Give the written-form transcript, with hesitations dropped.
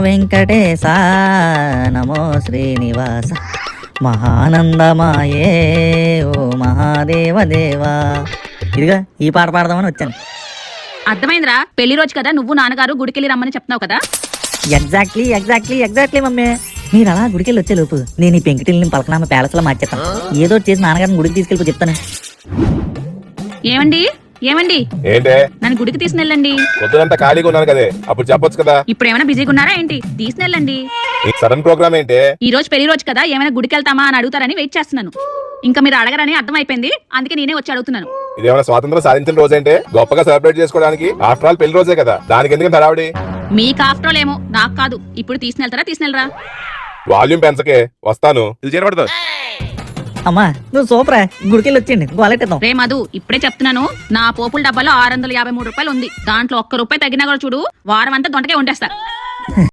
వెంకటేశ నమో శ్రీనివాస మహానందమాయే ఓ మహాదేవదేవా. ఇదిగా ఈ పాట పాడదామని వచ్చాను. అర్థమైందిరా, పెళ్లి రోజు కదా, నువ్వు నాన్నగారు గుడికెళ్ళి రమ్మని చెప్తున్నావు కదా. Exactly mummy. మీరు అలా గుడికెళ్ళి వచ్చే లోపు నేను ఈ పెంకిటిల్ని పలకనామా ప్యాలెస్లో మార్చేస్తాను. ఏదో చేసి నాన్నగారిని గుడికి తీసుకెళ్ళి చెప్తాను. ఏమండి ఏంటే నన్ను గుడికి తీసుకెళ్ళండి. పొద్దునంతా ఖాళీగా ఉన్నాను కదే, అప్పుడు చెప్పొచ్చు కదా. ఇప్పుడు ఏమైనా బిజీగా ఉన్నారా ఏంటి? తీసుకెళ్ళండి. ఈ సడన్ ప్రోగ్రామ్ ఏంటి? ఈ రోజు పెళ్లి రోజు కదా, ఏమైనా గుడికి వెళ్తామా అని అడుగుతారని వెయిట్ చేస్తున్నాను. ఇంకా మీరు అడగరని అర్థమైపోయింది, అందుకే నేనే వచ్చి అడుగుతున్నాను. ఇదేమైనా స్వాతంత్రం సాధించిన రోజేంటే గొప్పగా సెలబ్రేట్ చేసుకోవడానికి? ఆఫ్టర్ ఆల్ పెళ్లి రోజే కదా, దానికి ఎందుకంత హడావిడి? మీకు ఆఫ్టర్ ఆల్ ఏమో, నాకు కాదు. ఇప్పుడు తీసుకెళ్తారా? వాల్యూమ్ పెంచకే, వస్తాను. ఇది చేరబడదు. అమ్మా నువ్వు సూపరా, గుడికెళ్ళి వచ్చేయండి, గోలెట్టేద్దాం. రే మధు, ఇప్పుడే చెప్తున్నాను, నా పోపుల డబ్బాలో 653 రూపాయలు ఉంది. దాంట్లో ఒక్క రూపాయి తగ్గినా కూడా చూడు, వారం అంతా దొండకే వండేస్తా.